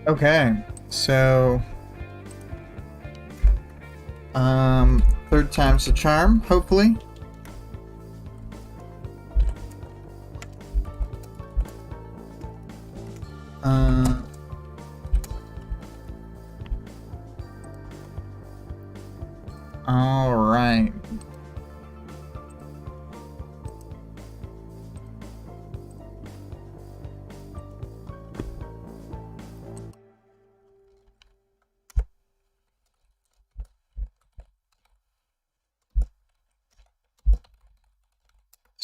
Okay, so third time's the charm, hopefully. All right.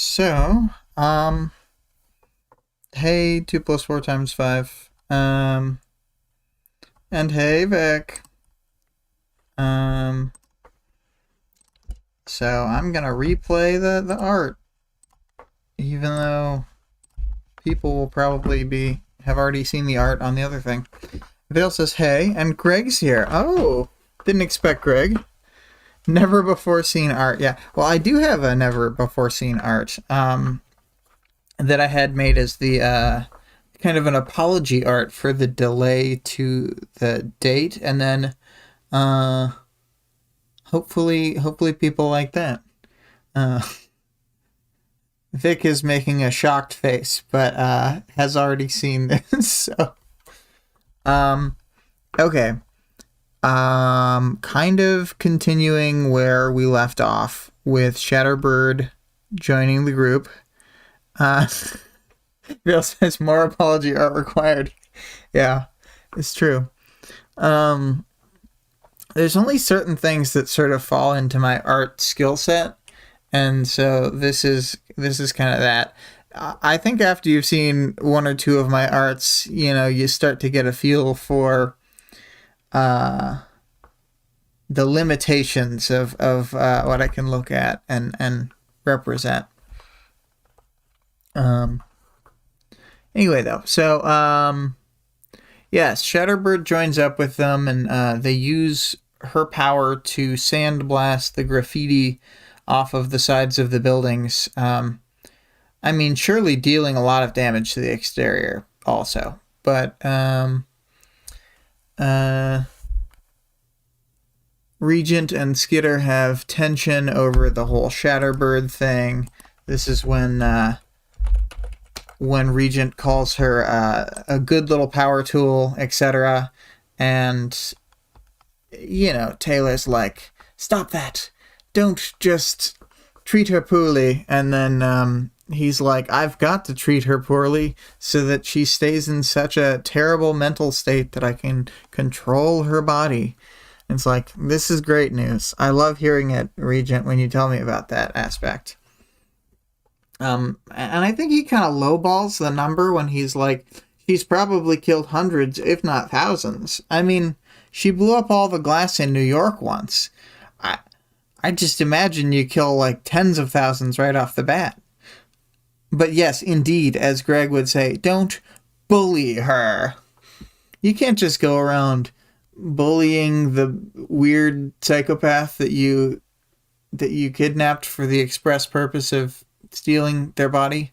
So, hey, 2 plus 4 times 5. And hey, Vic. So I'm gonna replay the art, even though people will probably have already seen the art on the other thing. Vale says hey, and Greg's here. Oh, didn't expect Greg. Never before seen art. Yeah, well, I do have a never before seen art that I had made as the kind of an apology art for the delay to the date, and then hopefully people like that. Vic is making a shocked face, but has already seen this. So, okay. Kind of continuing where we left off with Shatterbird joining the group. Bill says more apology art required. Yeah, it's true. There's only certain things that sort of fall into my art skill set, and so this is kind of that. I think after you've seen one or two of my arts, you start to get a feel for the limitations of what I can look at and represent. Anyway, though, so yes, Shatterbird joins up with them, and they use her power to sandblast the graffiti off of the sides of the buildings. I mean, surely dealing a lot of damage to the exterior also, but Regent and Skitter have tension over the whole Shatterbird thing. This is when Regent calls her a good little power tool, etc. And, Taylor's like, stop that. Don't just treat her poorly. And then he's like, I've got to treat her poorly so that she stays in such a terrible mental state that I can control her body. And it's like, this is great news. I love hearing it, Regent, when you tell me about that aspect. And I think he kind of lowballs the number when he's like, she's probably killed hundreds, if not thousands. I mean, she blew up all the glass in New York once. I just imagine you kill like tens of thousands right off the bat. But yes, indeed, as Greg would say, don't bully her. You can't just go around bullying the weird psychopath that you kidnapped for the express purpose of stealing their body.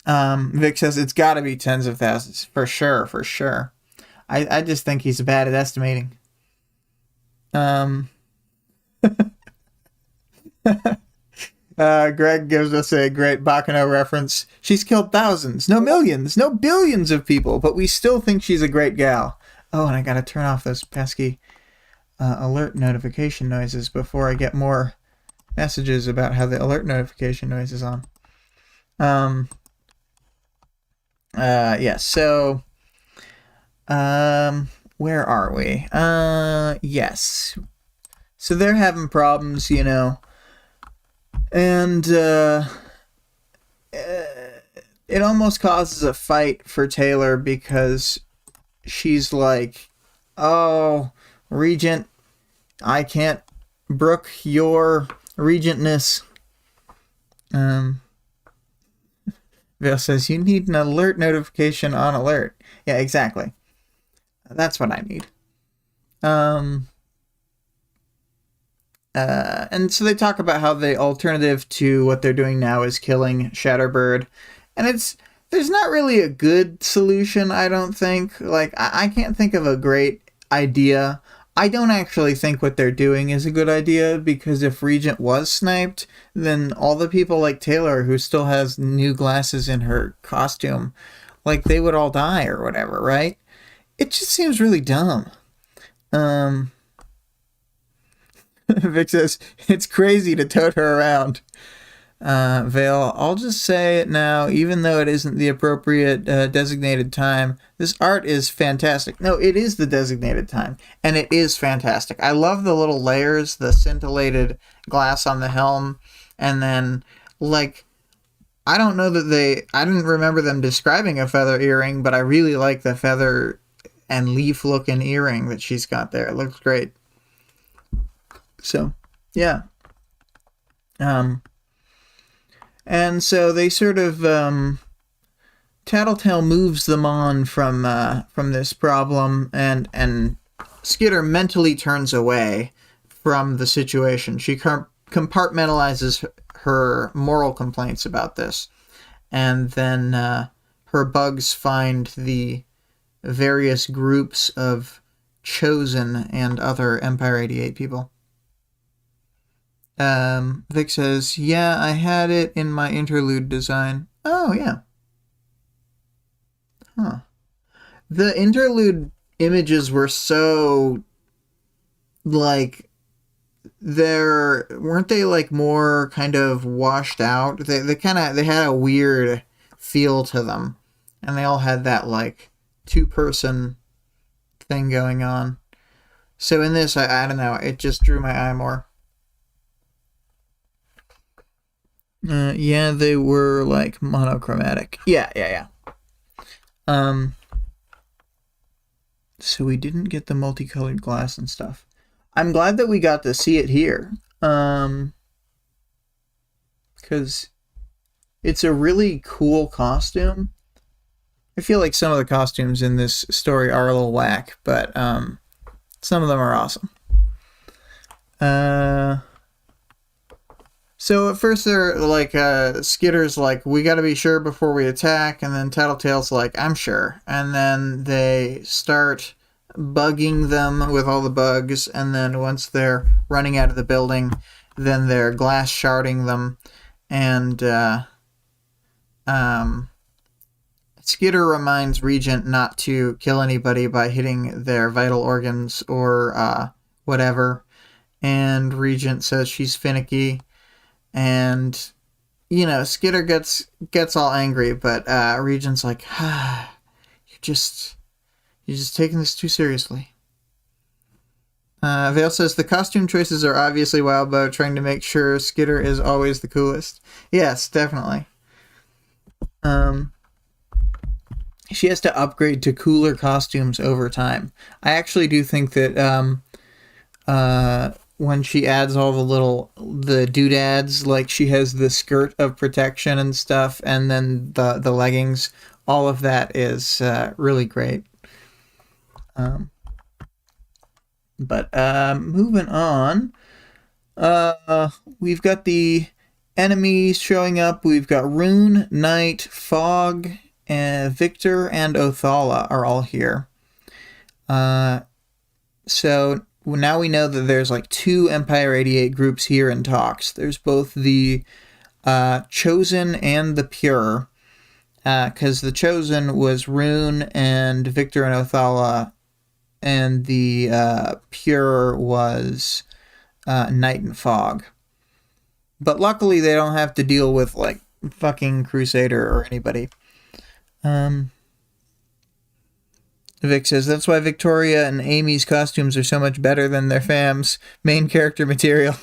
Vic says it's got to be tens of thousands for sure. I just think he's bad at estimating. Greg gives us a great Baccano reference. She's killed thousands, no millions, no billions of people, but we still think she's a great gal. Oh, and I gotta turn off those pesky alert notification noises before I get more messages about how the alert notification noise is on. Yes, so where are we? Yes. So they're having problems, and it almost causes a fight for Taylor because she's like, oh, Regent, I can't brook your regentness. Vale says, you need an alert notification on alert. Yeah, exactly. That's what I need. And so they talk about how the alternative to what they're doing now is killing Shatterbird. And there's not really a good solution, I don't think. Like, I can't think of a great idea. I don't actually think what they're doing is a good idea, because if Regent was sniped, then all the people like Taylor, who still has new glasses in her costume, like, they would all die or whatever, right? It just seems really dumb. Vic says, it's crazy to tote her around. Vale, I'll just say it now, even though it isn't the appropriate designated time, this art is fantastic. No, it is the designated time, and it is fantastic. I love the little layers, the scintillated glass on the helm, and then, like, I don't know that I didn't remember them describing a feather earring, but I really like the feather and leaf looking earring that she's got there. It looks great. So, yeah. And so they sort of, Tattletale moves them on from this problem, and Skitter mentally turns away from the situation. She compartmentalizes her moral complaints about this, and then her bugs find the various groups of Chosen and other Empire 88 people. Vic says, yeah, I had it in my interlude design. Oh, yeah. Huh. The interlude images were so, like, weren't they, like, more kind of washed out? They had a weird feel to them. And they all had that, like, two-person thing going on. So in this, I don't know, it just drew my eye more. Yeah, they were, like, monochromatic. Yeah. So we didn't get the multicolored glass and stuff. I'm glad that we got to see it here. Because it's a really cool costume. I feel like some of the costumes in this story are a little whack, but some of them are awesome. So at first they're like, Skitter's like, we gotta be sure before we attack, and then Tattletale's like, I'm sure. And then they start bugging them with all the bugs, and then once they're running out of the building, then they're glass sharding them, and Skitter reminds Regent not to kill anybody by hitting their vital organs or whatever, and Regent says she's finicky. And, you know, Skitter gets all angry, but Regent's like, you're just taking this too seriously. Vale says, the costume choices are obviously Wildbow, trying to make sure Skitter is always the coolest. Yes, definitely. She has to upgrade to cooler costumes over time. I actually do think that when she adds all the doodads, like she has the skirt of protection and stuff, and then the leggings, all of that is really great. But moving on, we've got the enemies showing up. We've got Rune, Knight, Fog, and Victor, and Othala are all here. So now we know that there's like 2 Empire 88 groups here in talks. There's both the Chosen and the Pure, because the Chosen was Rune and Victor and Othala, and the Pure was Knight and Fog. But luckily they don't have to deal with like fucking Crusader or anybody. Vic says, that's why Victoria and Amy's costumes are so much better than their fam's main character material.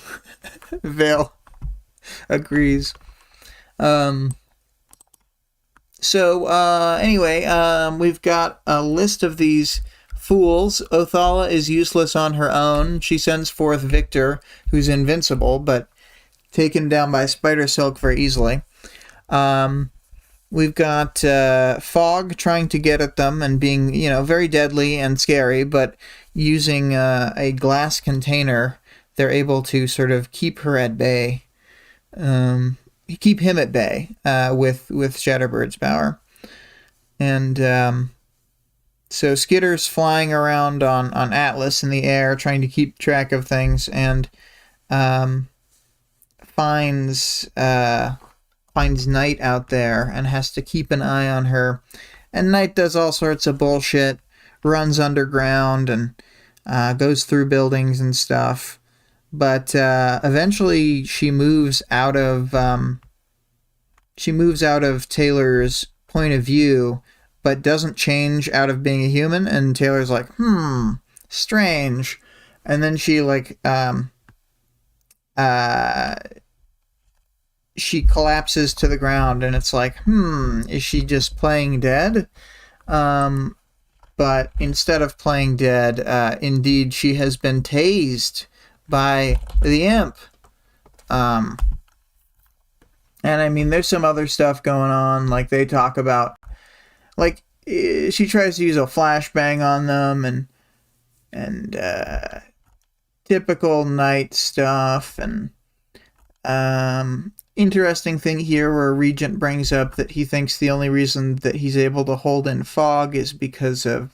Vale agrees. Anyway, we've got a list of these fools. Othala is useless on her own. She sends forth Victor, who's invincible, but taken down by Spider Silk very easily. We've got Fog trying to get at them and being, very deadly and scary, but using a glass container, they're able to sort of keep her at bay. Keep him at bay with Shatterbird's power. And so Skitter's flying around on Atlas in the air, trying to keep track of things, and finds Night out there and has to keep an eye on her. And Night does all sorts of bullshit, runs underground and goes through buildings and stuff. But eventually she moves out of Taylor's point of view, but doesn't change out of being a human. And Taylor's like, strange. And then she she collapses to the ground, and it's like, is she just playing dead? But instead of playing dead, indeed she has been tased by the imp. And I mean, there's some other stuff going on. Like, they talk about, like, she tries to use a flashbang on them, and typical Night stuff. And interesting thing here where Regent brings up that he thinks the only reason that he's able to hold in fog is because of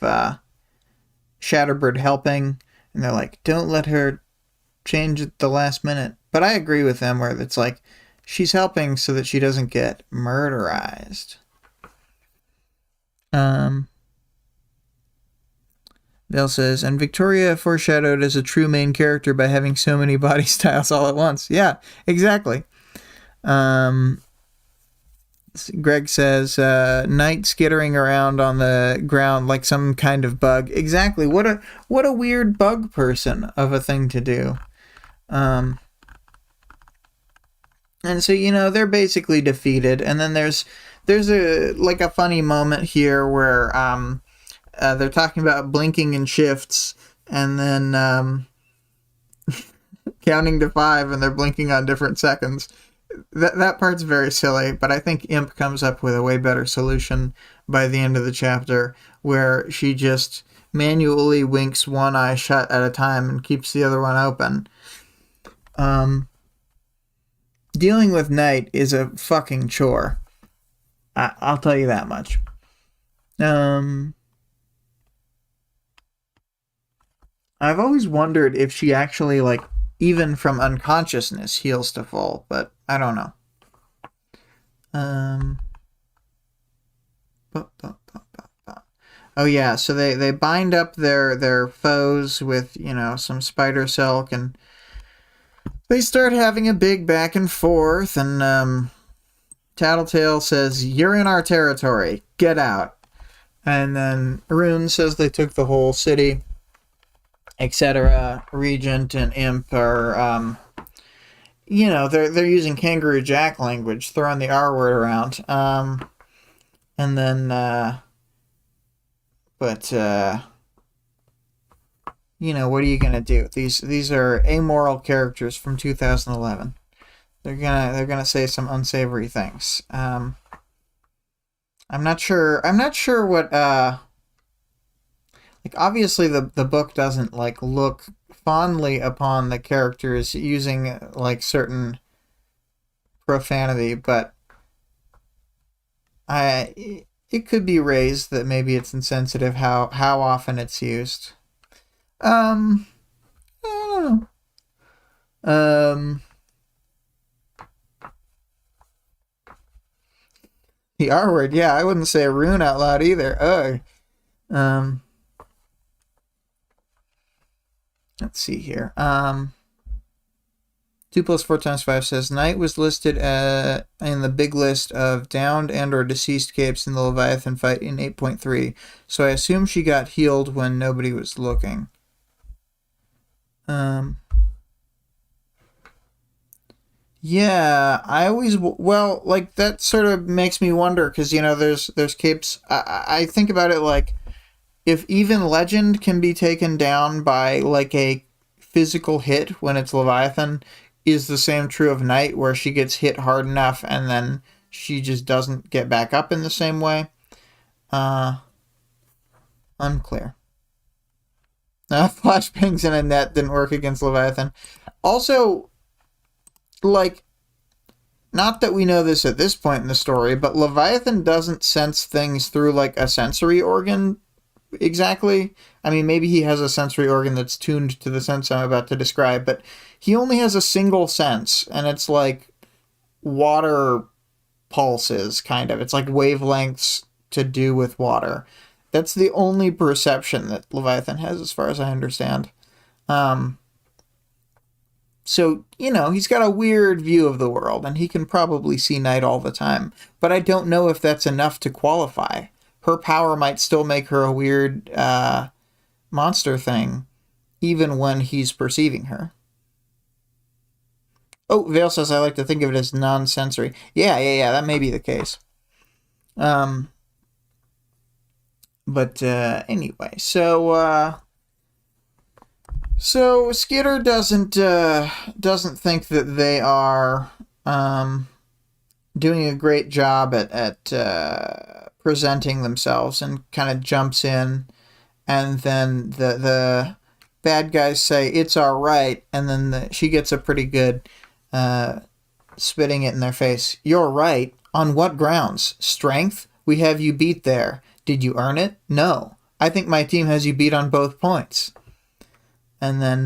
Shatterbird helping. And they're like, don't let her change at the last minute. But I agree with them where it's like, she's helping so that she doesn't get murderized. Dale says, and Victoria foreshadowed as a true main character by having so many body styles all at once. Yeah, exactly. Greg says, Night skittering around on the ground like some kind of bug. Exactly. What a weird bug person of a thing to do. And so, they're basically defeated. And then there's a funny moment here where they're talking about blinking in shifts, and then counting to 5, and they're blinking on different seconds. That part's very silly, but I think Imp comes up with a way better solution by the end of the chapter, where she just manually winks one eye shut at a time and keeps the other one open. Dealing with Night is a fucking chore. I'll tell you that much. I've always wondered if she actually, even from unconsciousness, heals to full, but I don't know. Oh yeah, so they bind up their foes with, some spider silk, and they start having a big back and forth, and Tattletale says, "You're in our territory, get out." And then Rune says they took the whole city, etc. Regent and Imp are, they're using Kangaroo Jack language, throwing the R word around. And then, what are you gonna do? These are amoral characters from 2011. They're gonna say some unsavory things. I'm not sure what obviously the book doesn't look fondly upon the characters using certain profanity, but it could be raised that maybe it's insensitive how often it's used. I don't know. The R word, yeah, I wouldn't say Rune out loud either. Ugh. Let's see here. 2 + 4 × 5 says Night was listed in the big list of downed and or deceased capes in the Leviathan fight in 8.3, so I assume she got healed when nobody was looking. Yeah, I always, that sort of makes me wonder, because, there's capes, I think about it if even Legend can be taken down by, a physical hit when it's Leviathan, is the same true of Night, where she gets hit hard enough and then she just doesn't get back up in the same way? Unclear. Flashbangs in a net didn't work against Leviathan. Also, not that we know this at this point in the story, but Leviathan doesn't sense things through like a sensory organ exactly. I mean, maybe he has a sensory organ that's tuned to the sense I'm about to describe, but he only has a single sense, and it's like water pulses, kind of. It's like wavelengths to do with water. That's the only perception that Leviathan has, as far as I understand. So, he's got a weird view of the world, and he can probably see night all the time. But I don't know if that's enough to qualify. Her power might still make her a weird monster thing, even when he's perceiving her. Oh, Vale says I like to think of it as non-sensory. Yeah, that may be the case. But anyway, so Skitter doesn't think that they are doing a great job at presenting themselves, and kind of jumps in, and then the bad guys say it's all right, and then she gets a pretty good spitting it in their face. You're right. On what grounds? Strength? We have you beat there. Did you earn it? No. I think my team has you beat on both points. And then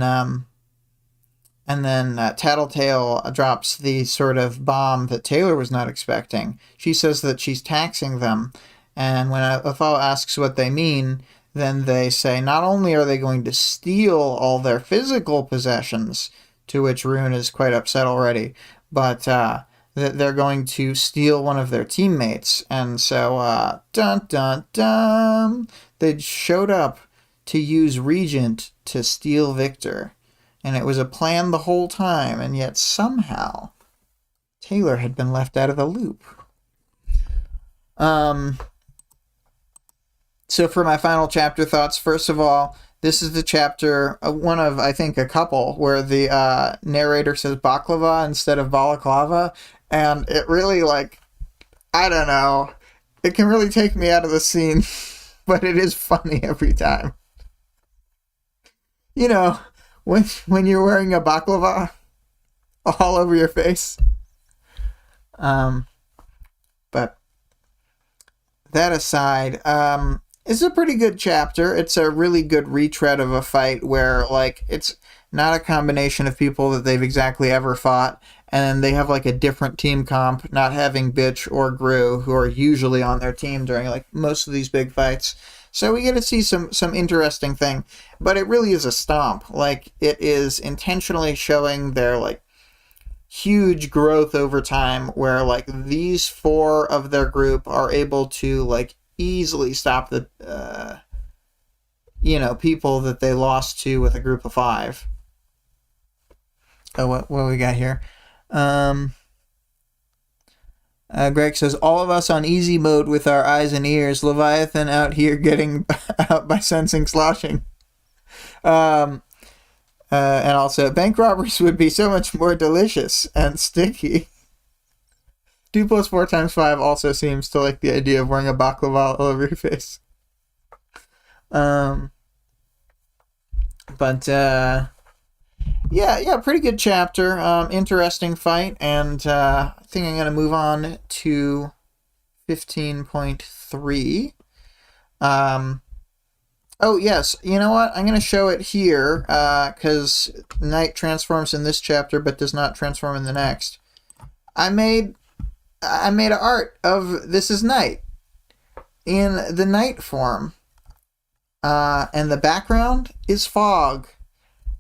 Tattletale drops the sort of bomb that Taylor was not expecting. She says that she's taxing them, and when Othello asks what they mean, then they say not only are they going to steal all their physical possessions, to which Rune is quite upset already, but that they're going to steal one of their teammates. And so, dun dun dun, they showed up to use Regent to steal Victor. And it was a plan the whole time, and yet somehow Taylor had been left out of the loop. So for my final chapter thoughts, first of all, this is the chapter, one of, I think, a couple, where the narrator says baklava instead of balaclava, and it really, I don't know, it can really take me out of the scene, but it is funny every time. When you're wearing a baklava all over your face. But that aside, it's a pretty good chapter. It's a really good retread of a fight where, it's not a combination of people that they've exactly ever fought, and they have, a different team comp, not having Bitch or Gru, who are usually on their team during, most of these big fights. So we get to see some interesting thing, but it really is a stomp. It is intentionally showing their, huge growth over time, where, these four of their group are able to, easily stop the, people that they lost to with a group of 5. Oh, what we got here? Greg says, all of us on easy mode with our eyes and ears. Leviathan out here getting out by sensing sloshing. And also, bank robberies would be so much more delicious and sticky. 2 + 4 × 5 also seems to like the idea of wearing a baklava all over your face. Yeah, pretty good chapter. Interesting fight, and I think I'm going to move on to 15.3. Oh, yes, you know what? I'm going to show it here, because Night transforms in this chapter, but does not transform in the next. I made an art of This Is Night in the Night form. And the background is fog,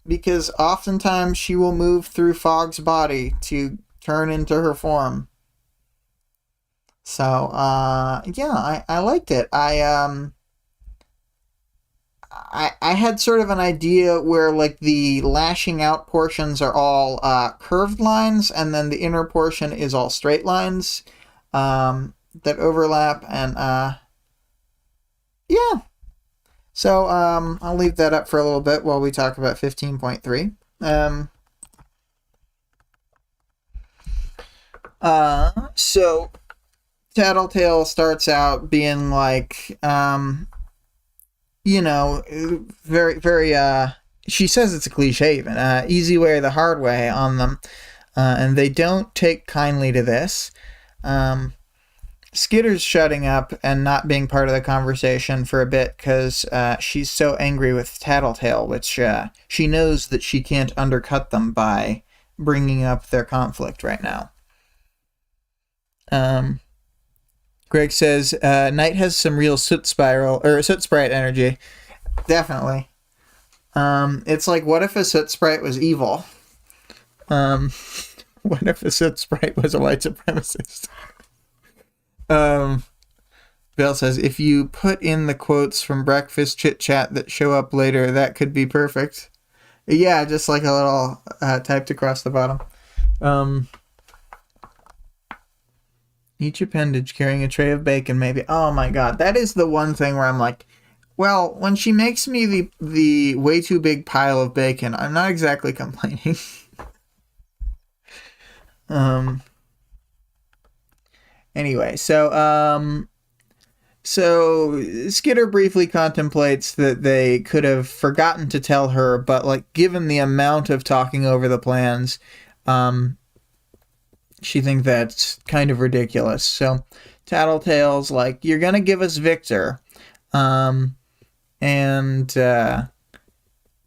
because oftentimes she will move through Fog's body to turn into her form. So, yeah, I liked it. I had sort of an idea where, the lashing out portions are all curved lines, and then the inner portion is all straight lines that overlap, and, yeah. So, I'll leave that up for a little bit while we talk about 15.3. So, Tattletale starts out being very, very, she says it's a cliche even, easy way or the hard way on them. and they don't take kindly to this. Skitter's shutting up and not being part of the conversation for a bit because she's so angry with Tattletale, which she knows that she can't undercut them by bringing up their conflict right now. Greg says, Knight has some real soot sprite energy. Definitely. It's like, what if a soot sprite was evil? What if a soot sprite was a white supremacist? Bill says, if you put in the quotes from breakfast chit chat that show up later, that could be perfect. Yeah, just like a little typed across the bottom. Each appendage carrying a tray of bacon, maybe. Oh my god, that is the one thing where I'm like, well, when she makes me the way too big pile of bacon, I'm not exactly complaining. Anyway, so Skitter briefly contemplates that they could have forgotten to tell her, but like given the amount of talking over the plans, she thinks that's kind of ridiculous. So Tattletale's like, you're gonna give us Victor, and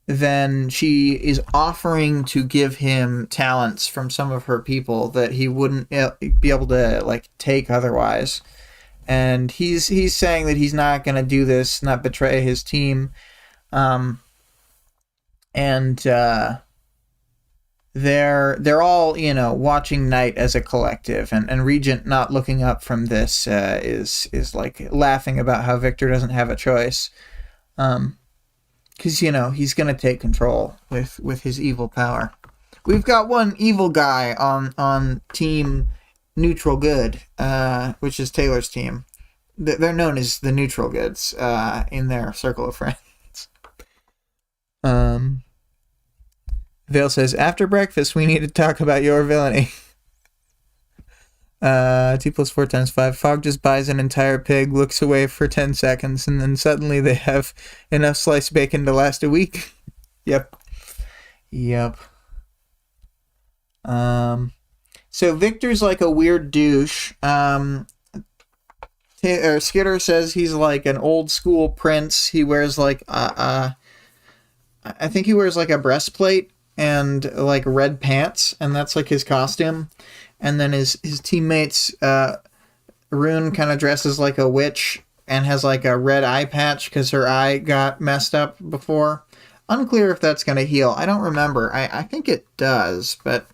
then she is offering to give him talents from some of her people that he wouldn't be able to like take otherwise. And he's saying that he's not going to do this, not betray his team. They're all, watching Knight as a collective, and Regent not looking up from this is like laughing about how Victor doesn't have a choice. Because, he's going to take control with his evil power. We've got one evil guy on Team Neutral Good, which is Taylor's team. They're known as the Neutral Goods in their circle of friends. Vale says, after breakfast, we need to talk about your villainy. 2 + 4 × 5. Fogg just buys an entire pig, looks away for 10 seconds, and then suddenly they have enough sliced bacon to last a week. Yep. So Victor's like a weird douche. Skitter says he's like an old school prince. He wears like I think he wears like a breastplate and like red pants, and that's like his costume. And then his teammates, Rune kind of dresses like a witch and has like a red eye patch because her eye got messed up before. Unclear if that's going to heal. I don't remember. I think it does, but...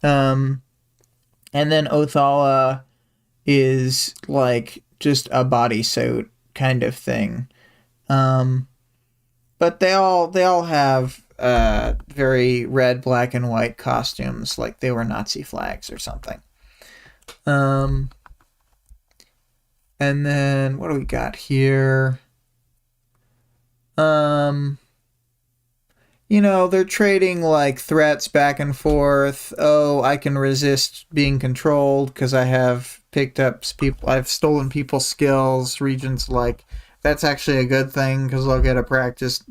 And then Othala is like just a bodysuit kind of thing. But they all have very red, black, and white costumes, like they were Nazi flags or something. And then what do we got here? They're trading like threats back and forth. Oh, I can resist being controlled because I have picked up people. I've stolen people's skills. Regent's like, that's actually a good thing because they'll get a practice,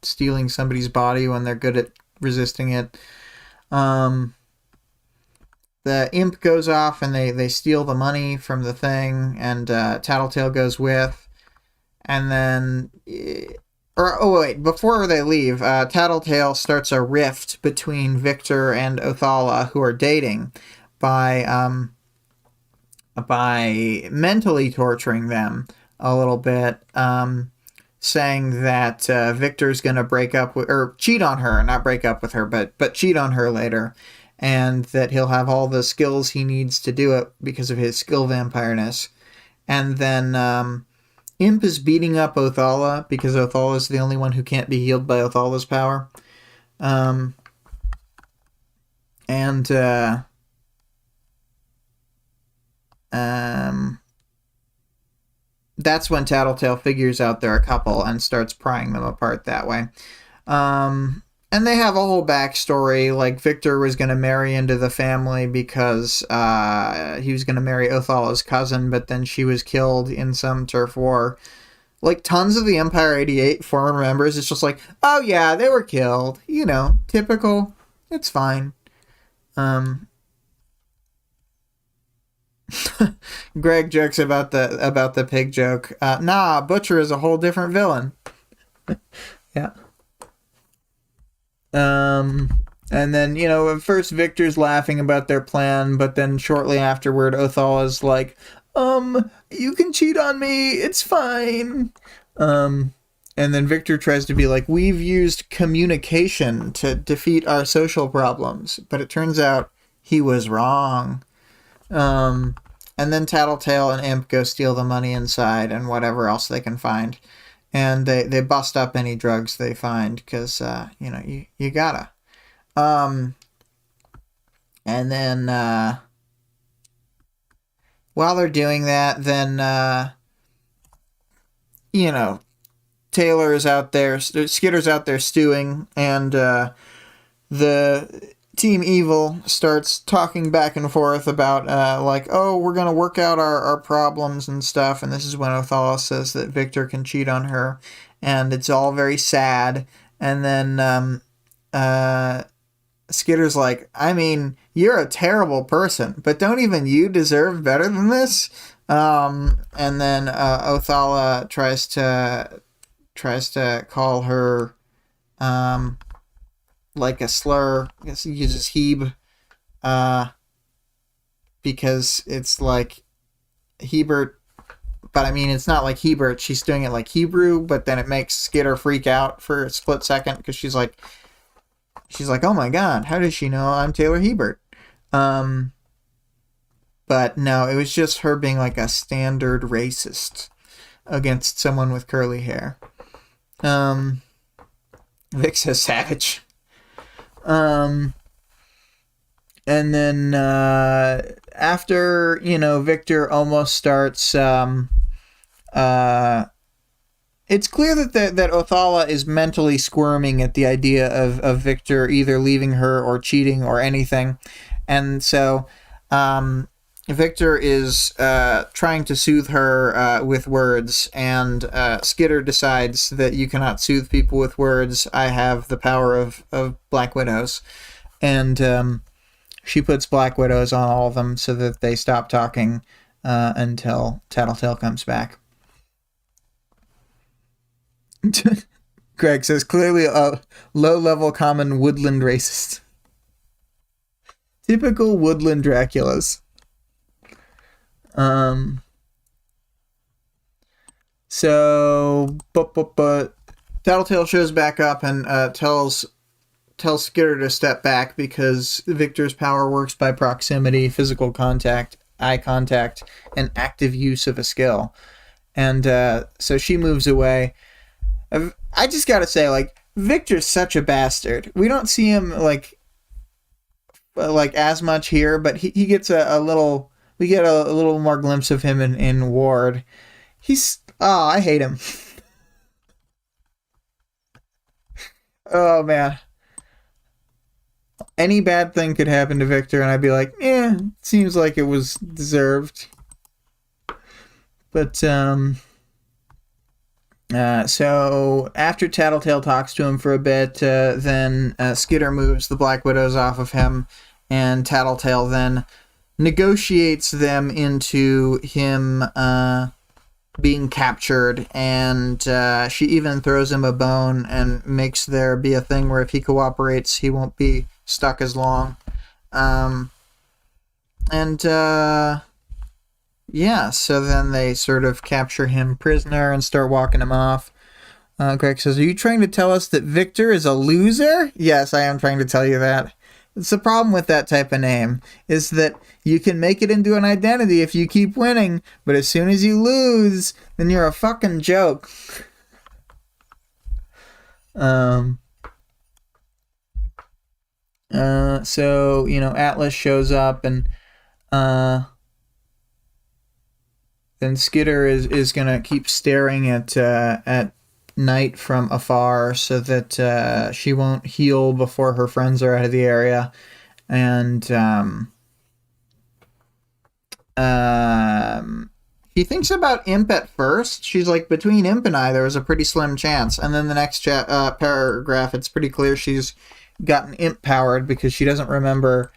stealing somebody's body when they're good at resisting it. The imp goes off and they steal the money from the thing, and Tattletale goes with. And then... before they leave, Tattletale starts a rift between Victor and Othala, who are dating, by mentally torturing them a little bit, saying that Victor's going to break up with, or cheat on her, not break up with her, but cheat on her later, and that he'll have all the skills he needs to do it because of his skill vampireness. And then Imp is beating up Othala because Othala is the only one who can't be healed by Othala's power. That's when Tattletale figures out they're a couple and starts prying them apart that way. And they have a whole backstory, like Victor was going to marry into the family because he was going to marry Othala's cousin, but then she was killed in some turf war. Like, tons of the Empire 88 former members, it's just like, oh yeah, they were killed. Typical. It's fine. Um, Greg jokes about the pig joke. Nah, Butcher is a whole different villain. Yeah. And then, at first Victor's laughing about their plan, but then shortly afterward, Othala's like, you can cheat on me, it's fine. And then Victor tries to be like, we've used communication to defeat our social problems, but it turns out he was wrong. And then Tattletale and Imp go steal the money inside and whatever else they can find. And they bust up any drugs they find, because, you gotta. And then, while they're doing that, then, Taylor is out there, Skitter's out there stewing, and, the Team Evil starts talking back and forth about, we're gonna work out our problems and stuff, and this is when Othala says that Victor can cheat on her, and it's all very sad, and then, Skitter's like, I mean, you're a terrible person, but don't even you deserve better than this? And then Othala tries to call her like a slur. I guess he uses Heb, because it's like Hebert, but I mean it's not like Hebert. She's doing it like Hebrew, but then it makes Skitter freak out for a split second, because she's like, oh my god, how does she know I'm Taylor Hebert? But no, it was just her being like a standard racist against someone with curly hair. Vic says savage. And then after, Victor almost starts it's clear that Othala is mentally squirming at the idea of Victor either leaving her or cheating or anything. And so Victor is trying to soothe her with words, and Skitter decides that you cannot soothe people with words. I have the power of Black Widows. And she puts Black Widows on all of them so that they stop talking until Tattletale comes back. Greg says, clearly a low-level common woodland racist. Typical woodland Draculas. So, but Tattletale shows back up and tells Skitter to step back, because Victor's power works by proximity, physical contact, eye contact, and active use of a skill. And so she moves away. I just gotta say, Victor's such a bastard. We don't see him, as much here, but he gets a little... We get a little more glimpse of him in Ward. I hate him. Oh, man. Any bad thing could happen to Victor, and I'd be like, seems like it was deserved. But, so after Tattletale talks to him for a bit, then Skitter moves the Black Widows off of him, and Tattletale then negotiates them into him being captured, and she even throws him a bone and makes there be a thing where if he cooperates, he won't be stuck as long. So then they sort of capture him prisoner and start walking him off. Greg says, are you trying to tell us that Victor is a loser? Yes, I am trying to tell you that. It's the problem with that type of name, is that you can make it into an identity if you keep winning, but as soon as you lose, then you're a fucking joke. So, Atlas shows up, and then Skitter is gonna keep staring at Night from afar so that she won't heal before her friends are out of the area. And he thinks about Imp at first. She's like, between Imp and I, there was a pretty slim chance. And then the next paragraph, it's pretty clear she's gotten Imp powered, because she doesn't remember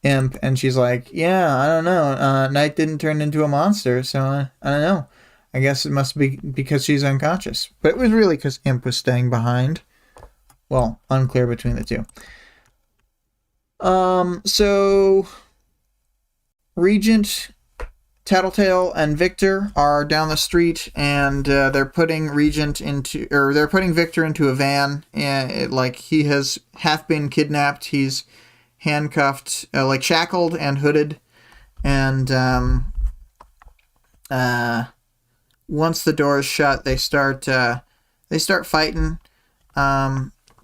Imp, and she's like, yeah, I don't know. Knight didn't turn into a monster, so I don't know. I guess it must be because she's unconscious. But it was really because Imp was staying behind. Well, unclear between the two. So Regent, Tattletale, and Victor are down the street, and they're putting Victor into a van, and like he has half been kidnapped. He's handcuffed, like shackled and hooded, and once the door is shut, they start fighting.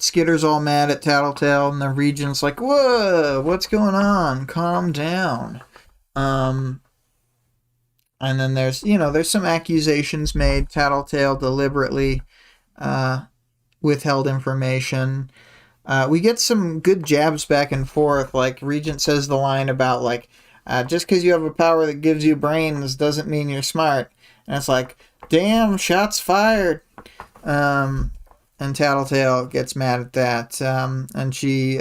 Skitter's all mad at Tattletale, and the Regent's like, "Whoa, what's going on? Calm down." And then there's some accusations made. Tattletale deliberately withheld information. We get some good jabs back and forth. Like, Regent says the line about, like, just because you have a power that gives you brains doesn't mean you're smart. And it's like, damn, shots fired. And Tattletale gets mad at that. And she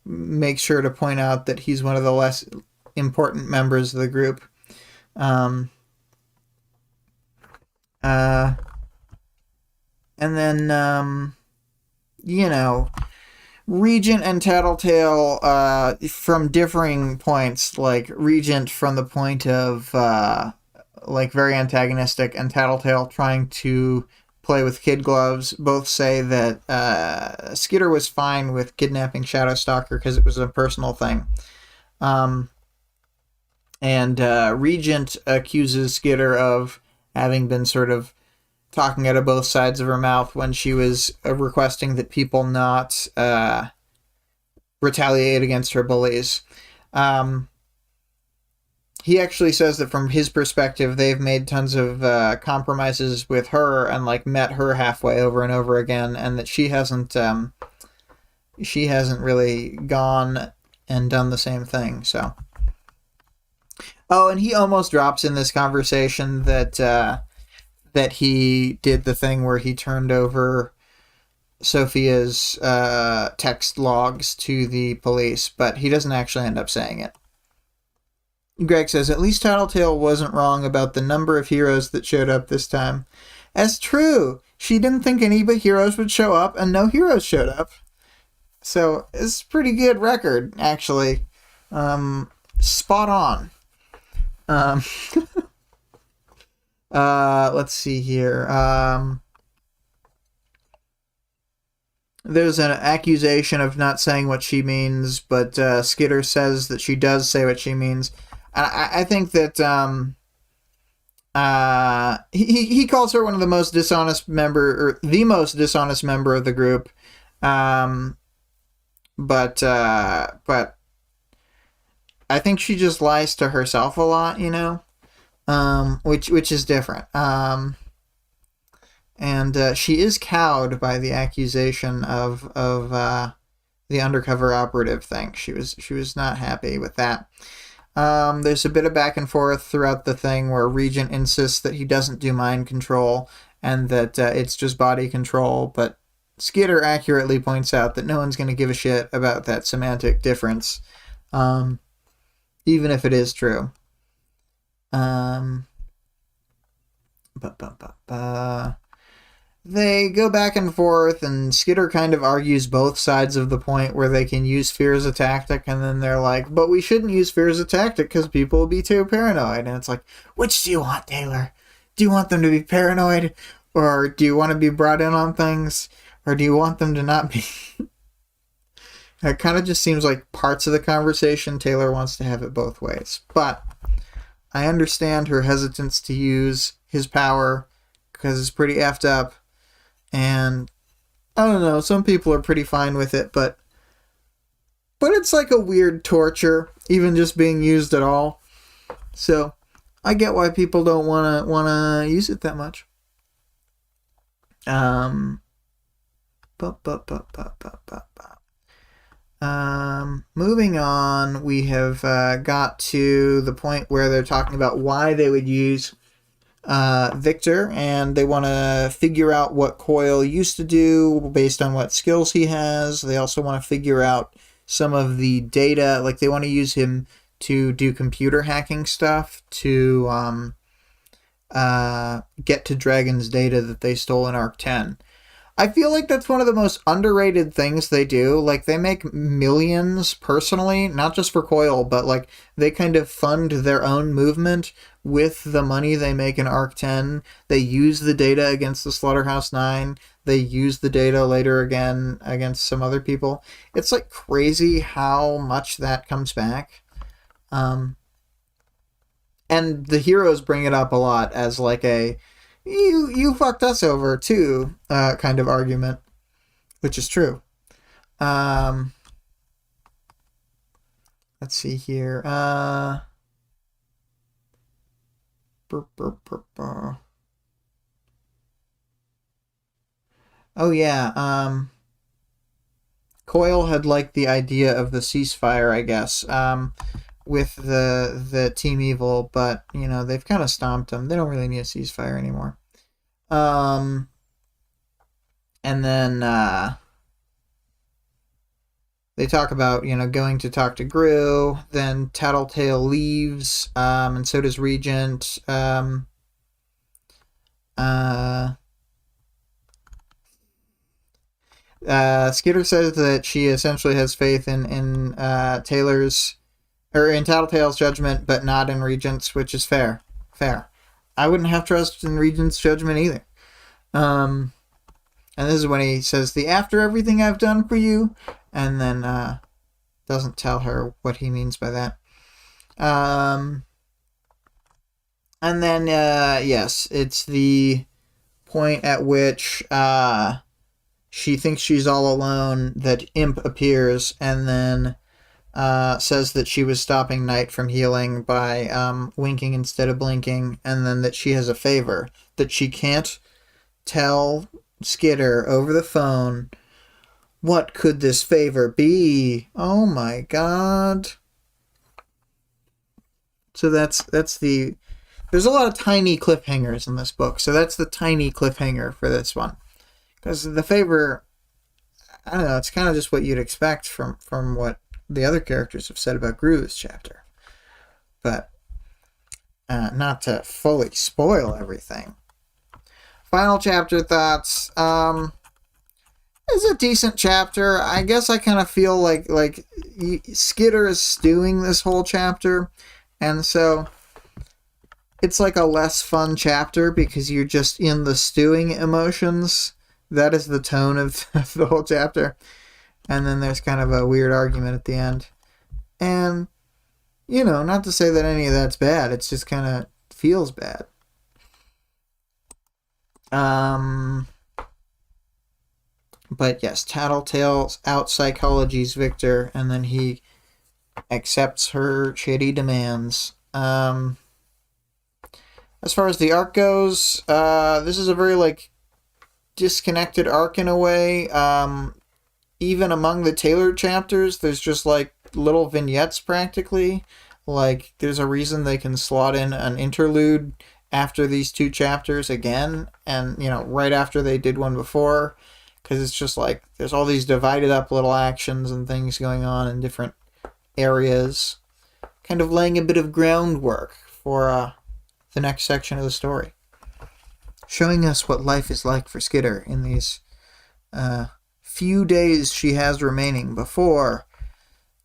makes sure to point out that he's one of the less important members of the group. And then, Regent and Tattletale, from differing points, like Regent from the point of, very antagonistic, and Tattletale trying to play with kid gloves, both say that Skitter was fine with kidnapping Shadowstalker because it was a personal thing. And Regent accuses Skitter of having been sort of talking out of both sides of her mouth when she was requesting that people not retaliate against her bullies. He actually says that from his perspective, they've made tons of compromises with her and like met her halfway over and over again, and that she hasn't really gone and done the same thing. So, oh, and he almost drops in this conversation that he did the thing where he turned over Sophia's text logs to the police, but he doesn't actually end up saying it. Greg says, at least Tattletale wasn't wrong about the number of heroes that showed up this time. That's true. She didn't think any but heroes would show up, and no heroes showed up. So it's a pretty good record, actually. Spot on. Let's see here. There's an accusation of not saying what she means, but Skitter says that she does say what she means. I think that he calls her one of the most dishonest member, or the most dishonest member of the group. But I think she just lies to herself a lot, which is different. And she is cowed by the accusation of the undercover operative thing. She was not happy with that. There's a bit of back and forth throughout the thing where Regent insists that he doesn't do mind control and that it's just body control, but Skitter accurately points out that no one's going to give a shit about that semantic difference, even if it is true. They go back and forth, and Skitter kind of argues both sides of the point where they can use fear as a tactic, and then they're like, but we shouldn't use fear as a tactic because people will be too paranoid. And it's like, which do you want, Taylor? Do you want them to be paranoid? Or do you want to be brought in on things? Or do you want them to not be? It kind of just seems like parts of the conversation Taylor wants to have it both ways. But I understand her hesitance to use his power because it's pretty effed up. And I don't know, some people are pretty fine with it, but it's like a weird torture, even just being used at all. So I get why people don't wanna use it that much. Moving on, we have got to the point where they're talking about why they would use Victor, and they want to figure out what Coil used to do based on what skills he has. They also want to figure out some of the data. Like, they want to use him to do computer hacking stuff to get to Dragon's data that they stole in Arc 10. I feel like that's one of the most underrated things they do. Like, they make millions personally, not just for Coil, but like they kind of fund their own movement with the money they make in Arc 10. They use the data against the Slaughterhouse-9. They use the data later again against some other people. It's like crazy how much that comes back. And the heroes bring it up a lot as like a you fucked us over too kind of argument, which is true. Let's see here. Oh yeah. Coil had liked the idea of the ceasefire, I guess, with the Team Evil, but you know they've kind of stomped them. They don't really need a ceasefire anymore. And then they talk about, you know, going to talk to Gru. Then Tattletale leaves, and so does Regent. Skitter says that she essentially has faith in Taylor's, or in Tattletale's judgment, but not in Regent's, which is fair. Fair. I wouldn't have trust in Regent's judgment either. And this is when he says, after everything I've done for you, and then doesn't tell her what he means by that. And then, yes, it's the point at which she thinks she's all alone that Imp appears, and then says that she was stopping Night from healing by winking instead of blinking, and then that she has a favor, that she can't tell Skitter over the phone. What could this favor be? Oh my god. So that's the... There's a lot of tiny cliffhangers in this book, so that's the tiny cliffhanger for this one. Because the favor, I don't know, it's kind of just what you'd expect from what the other characters have said about Gru this chapter. But not to fully spoil everything. Final chapter thoughts. It's a decent chapter. I guess I kind of feel like Skitter is stewing this whole chapter, and so it's like a less fun chapter because you're just in the stewing emotions. That is the tone of the whole chapter. And then there's kind of a weird argument at the end. And, you know, not to say that any of that's bad. It's just kind of feels bad. But yes, Tattletale's out psychologies Victor, and then he accepts her shitty demands. As far as the arc goes, this is a very, like, disconnected arc in a way. Even among the tailored chapters, there's just, like, little vignettes practically. Like, there's a reason they can slot in an interlude after these two chapters again, and, you know, right after they did one before, because it's just like, there's all these divided up little actions and things going on in different areas, kind of laying a bit of groundwork for the next section of the story. Showing us what life is like for Skitter in these few days she has remaining before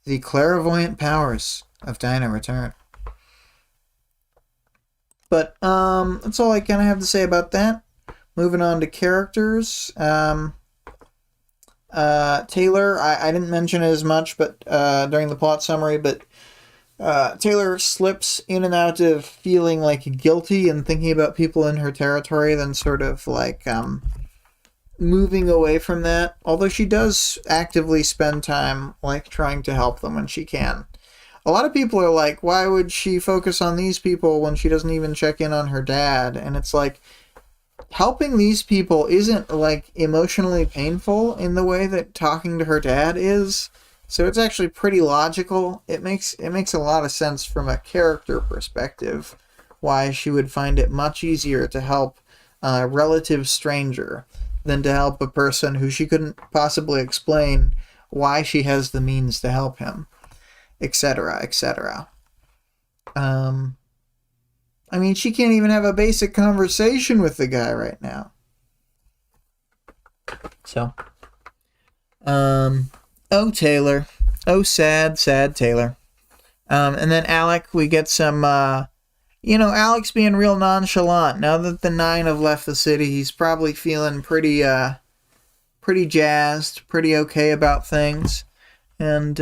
the clairvoyant powers of Dinah return. But that's all I kind of have to say about that. Moving on to characters. Taylor, I didn't mention it as much but during the plot summary, but Taylor slips in and out of feeling like guilty and thinking about people in her territory, then sort of like moving away from that. Although she does actively spend time like trying to help them when she can. A lot of people are like, why would she focus on these people when she doesn't even check in on her dad? And it's like, helping these people isn't like emotionally painful in the way that talking to her dad is. So it's actually pretty logical. It makes a lot of sense from a character perspective why she would find it much easier to help a relative stranger than to help a person who she couldn't possibly explain why she has the means to help him, etc., etc. I mean, she can't even have a basic conversation with the guy right now. So, oh, Taylor. Oh, sad, sad Taylor. And then Alec, we get some, Alec's being real nonchalant. Now that the 9 have left the city, he's probably feeling pretty jazzed, pretty okay about things. And,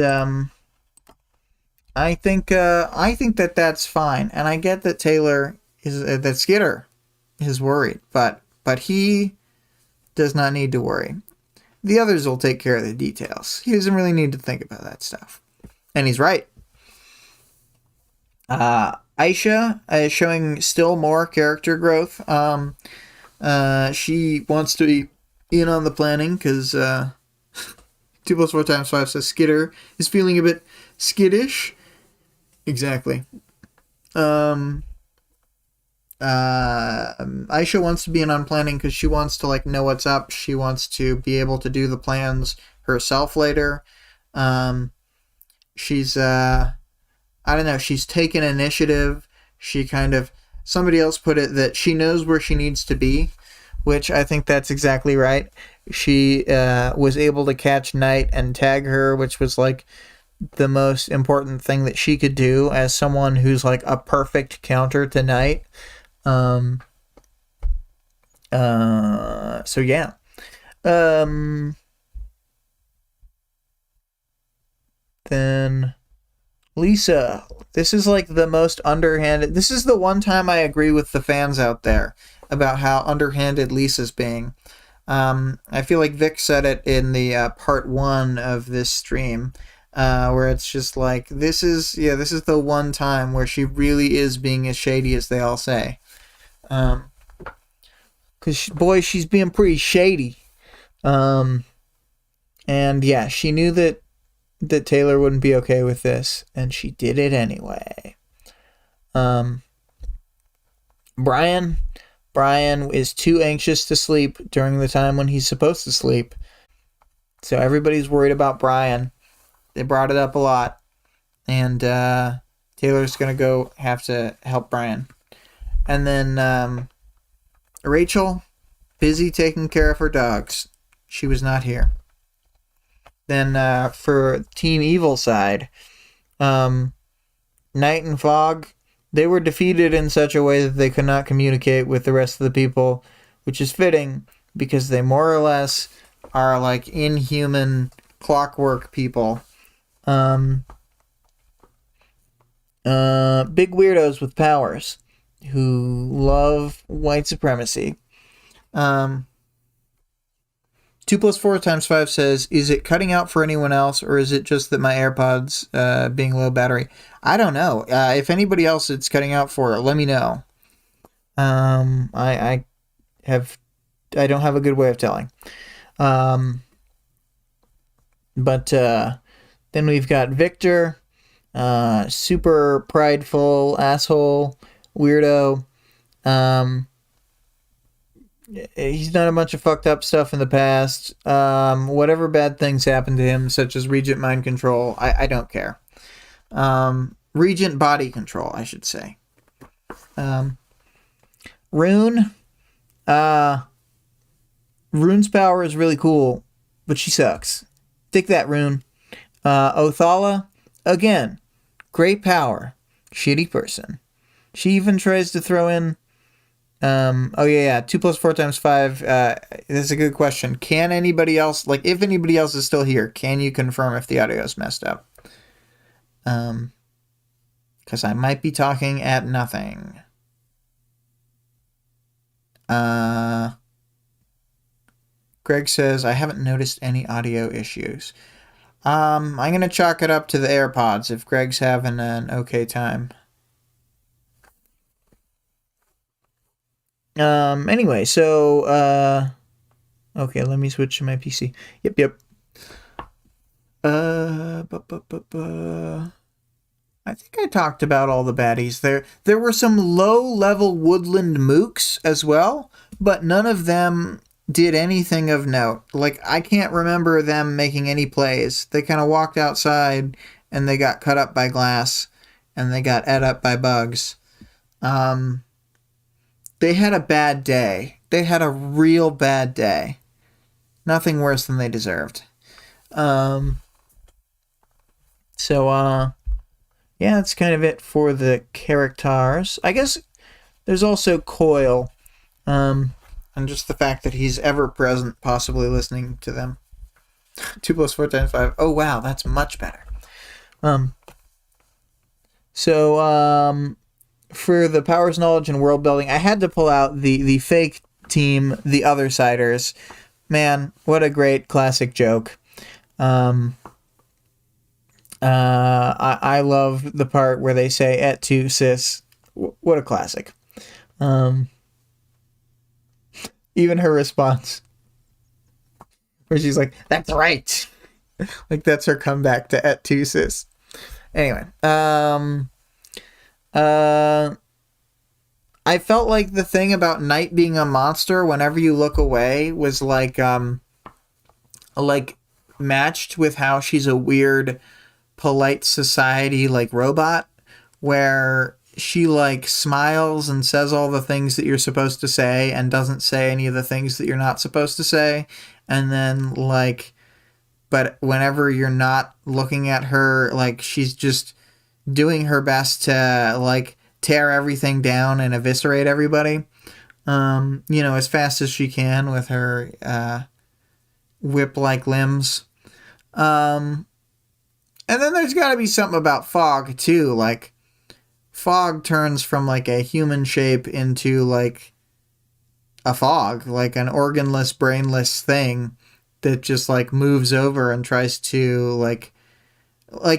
I think that that's fine. And I get that that Skitter is worried, but he does not need to worry. The others will take care of the details. He doesn't really need to think about that stuff. And he's right. Aisha is showing still more character growth. She wants to be in on the planning because 2 + 4 × 5 says Skitter is feeling a bit skittish. Exactly. Aisha wants to be in on planning because she wants to know what's up. She wants to be able to do the plans herself later. She's I don't know, she's taken initiative. Somebody else put it that she knows where she needs to be, which I think that's exactly right. She was able to catch Knight and tag her, which was the most important thing that she could do as someone who's a perfect counter to Knight. So yeah. Then Lisa, this is the most underhanded. This is the one time I agree with the fans out there about how underhanded Lisa's being. I feel like Vic said it in the part 1 of this stream, where it's just this is the one time where she really is being as shady as they all say. Because, boy, she's being pretty shady. And, yeah, she knew that Taylor wouldn't be okay with this, and she did it anyway. Brian is too anxious to sleep during the time when he's supposed to sleep. So everybody's worried about Brian. They brought it up a lot. And Taylor's going to have to help Brian. And then Rachel, busy taking care of her dogs. She was not here. Then for Team Evil side, Night and Fog, they were defeated in such a way that they could not communicate with the rest of the people, which is fitting because they more or less are inhuman clockwork people. Big weirdos with powers who love white supremacy. 2 + 4 × 5 says, is it cutting out for anyone else, or is it just that my AirPods being low battery? I don't know. If anybody else it's cutting out for, let me know. I don't have a good way of telling. But then we've got Victor, super prideful asshole, weirdo. He's done a bunch of fucked up stuff in the past. Whatever bad things happened to him, such as Regent mind control, I don't care. Regent body control, I should say. Rune. Rune's power is really cool, but she sucks. Take that, Rune. Othala, again, great power, shitty person. She even tries to throw in 2 + 4 × 5. That's a good question. Can anybody else, if anybody else is still here, can you confirm if the audio is messed up? Because I might be talking at nothing. Greg says, I haven't noticed any audio issues. I'm going to chalk it up to the AirPods if Greg's having an okay time. Anyway, so, okay, let me switch to my PC. Yep. I think I talked about all the baddies. There were some low-level woodland mooks as well, but none of them did anything of note. Like, I can't remember them making any plays. They kind of walked outside and they got cut up by glass and they got ate up by bugs. They had a bad day. They had a real bad day. Nothing worse than they deserved. Yeah, that's kind of it for the characters. I guess there's also Coil, and just the fact that he's ever present, possibly listening to them. 2 plus 4 times 5. Oh, wow, that's much better. For the powers, knowledge, and world building, I had to pull out the fake team, the Othersiders. Man, what a great classic joke. I love the part where they say "et tu, sis." What a classic. Even her response, where she's like, "That's right." Like, that's her comeback to "et tu, sis." Anyway, I felt like the thing about Night being a monster whenever you look away was like matched with how she's a weird polite society like robot, where she like smiles and says all the things that you're supposed to say and doesn't say any of the things that you're not supposed to say, and then like, but whenever you're not looking at her, like, she's just doing her best to like tear everything down and eviscerate everybody, as fast as she can with her whip-like limbs. And then there's got to be something about Fog, too. Like, Fog turns from, like, a human shape into, like, a fog. Like, an organless, brainless thing that just, like, moves over and tries to, like,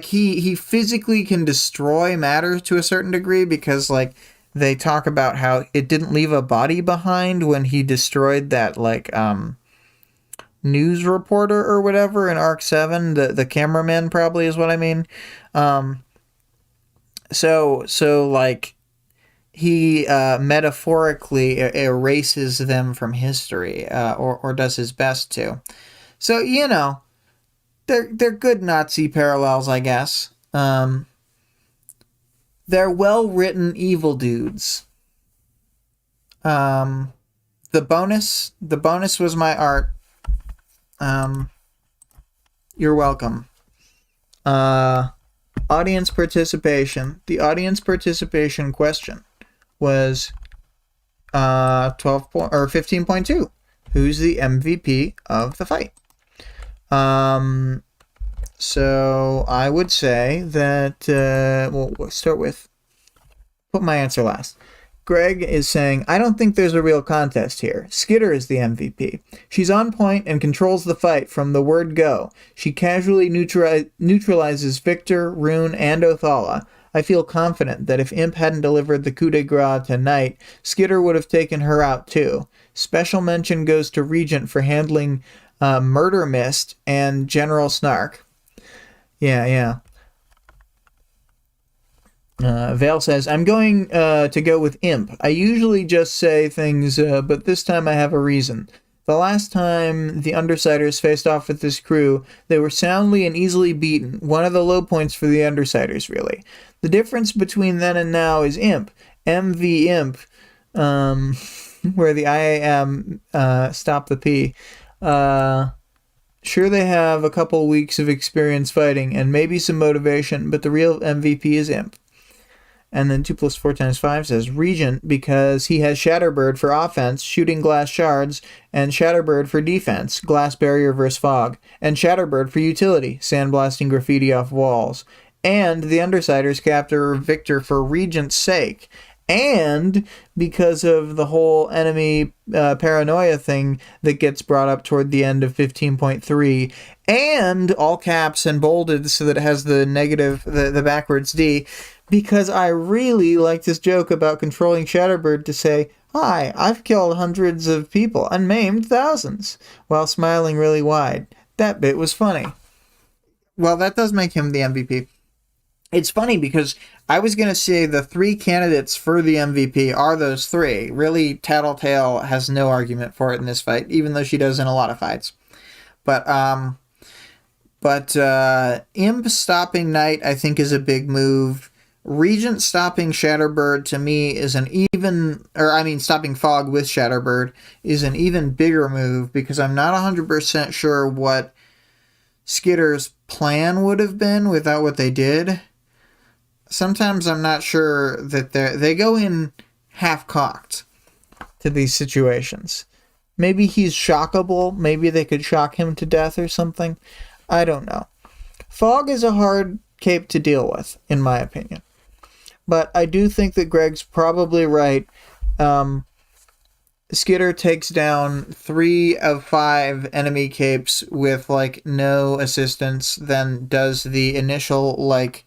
he physically can destroy matter to a certain degree, because, like, they talk about how it didn't leave a body behind when he destroyed that, like, news reporter or whatever in Arc 7, the cameraman probably is what I mean. So like, he metaphorically erases them from history, or does his best to. So, they're good Nazi parallels, I guess. They're well-written evil dudes. The bonus was my art. You're welcome. Audience participation. The audience participation question was 15.2. Who's the MVP of the fight? So I would say that we'll start with, put my answer last. Greg is saying, I don't think there's a real contest here. Skitter is the MVP. She's on point and controls the fight from the word go. She casually neutralizes Victor, Rune, and Othala. I feel confident that if Imp hadn't delivered the coup de grace tonight, Skitter would have taken her out too. Special mention goes to Regent for handling Murder Mist and General Snark. Yeah. Vale says, I'm going to go with Imp. I usually just say things, but this time I have a reason. The last time the Undersiders faced off with this crew, they were soundly and easily beaten. One of the low points for the Undersiders, really. The difference between then and now is Imp. MV Imp, where the IAM stop the P. Sure, they have a couple weeks of experience fighting and maybe some motivation, but the real MVP is Imp. And then 2 plus 4 times 5 says Regent, because he has Shatterbird for offense, shooting glass shards, and Shatterbird for defense, glass barrier versus fog, and Shatterbird for utility, sandblasting graffiti off walls, and the Undersiders capture Victor for Regent's sake, and because of the whole enemy paranoia thing that gets brought up toward the end of 15.3, and all caps and bolded so that it has the negative, the backwards D, because I really like this joke about controlling Shatterbird to say, hi, I've killed hundreds of people and maimed thousands, while smiling really wide. That bit was funny. Well, that does make him the MVP. It's funny because I was going to say the 3 candidates for the MVP are those 3. Really, Tattletale has no argument for it in this fight, even though she does in a lot of fights. But Imp stopping Knight, I think, is a big move. Regent stopping Shatterbird, to me, is stopping Fog with Shatterbird is an even bigger move, because I'm not 100% sure what Skitter's plan would have been without what they did. Sometimes I'm not sure that they go in half-cocked to these situations. Maybe he's shockable. Maybe they could shock him to death or something. I don't know. Fog is a hard cape to deal with, in my opinion. But I do think that Greg's probably right. Skitter takes down 3 of 5 enemy capes with, like, no assistance, then does the initial, like...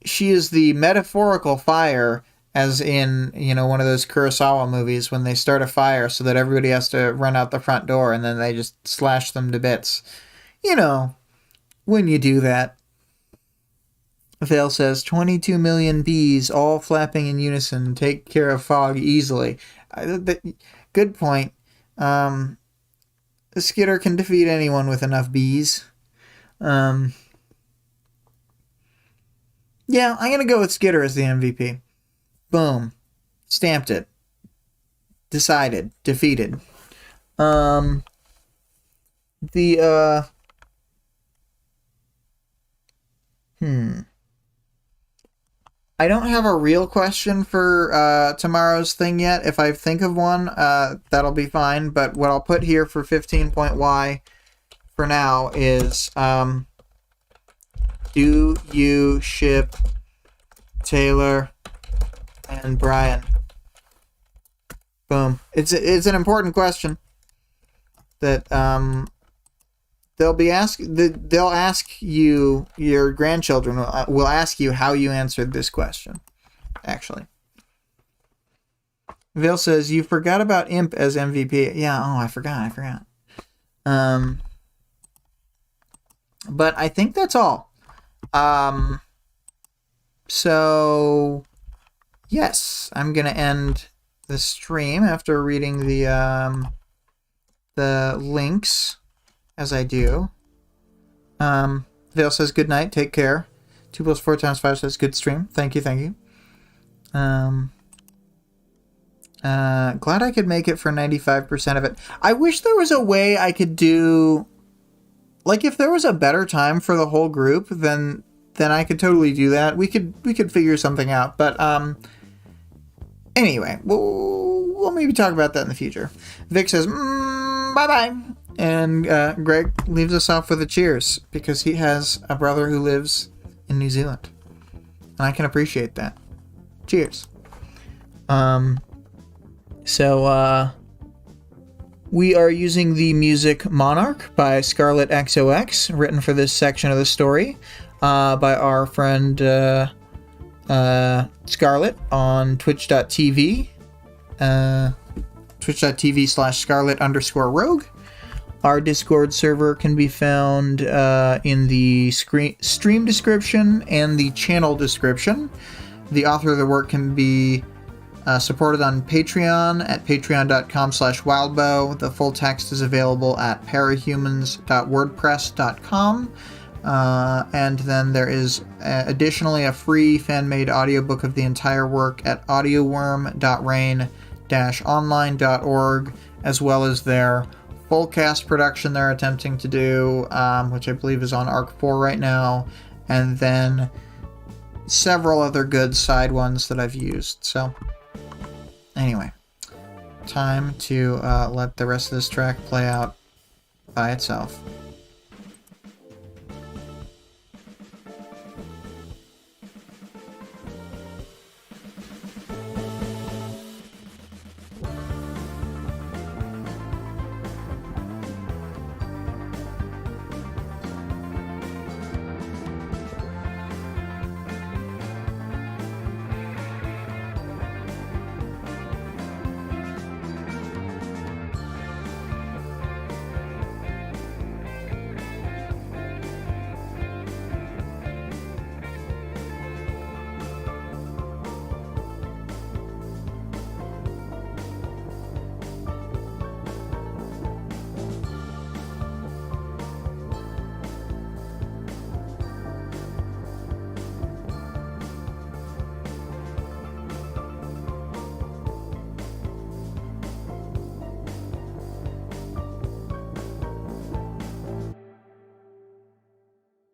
She is the metaphorical fire, as in, one of those Kurosawa movies when they start a fire so that everybody has to run out the front door and then they just slash them to bits. When you do that. Vale says, 22 million bees all flapping in unison take care of Fog easily. Good point. Skitter can defeat anyone with enough bees. Yeah, I'm going to go with Skitter as the MVP. Boom. Stamped it. Decided. Defeated. I don't have a real question for tomorrow's thing yet. If I think of one, that'll be fine. But what I'll put here for 15.y for now is... do you ship Taylor and Brian? Boom. It's an important question that they'll ask you, your grandchildren will ask you how you answered this question, actually. Vale says, you forgot about Imp as MVP. Yeah, I forgot. But I think that's all. So yes, I'm gonna end the stream after reading the links as I do. Vale says good night, take care. 2 + 4 × 5 says good stream. Thank you. Glad I could make it for 95% of it. I wish there was a way I could do, like, if there was a better time for the whole group, then I could totally do that. We could figure something out. But anyway, we'll maybe talk about that in the future. Vic says bye-bye. And Greg leaves us off with a cheers, because he has a brother who lives in New Zealand. And I can appreciate that. Cheers. So we are using the music Monarch by ScarlettXOX, written for this section of the story by our friend Scarlett on twitch.tv. twitch.tv/Scarlett_Rogue. Our Discord server can be found in the stream description and the channel description. The author of the work can be supported on Patreon at patreon.com/Wildbow. The full text is available at parahumans.wordpress.com. And then there is additionally a free fan-made audiobook of the entire work at audioworm.rain-online.org, as well as their full cast production they're attempting to do, which I believe is on Arc 4 right now, and then several other good side ones that I've used. So anyway, time to let the rest of this track play out by itself.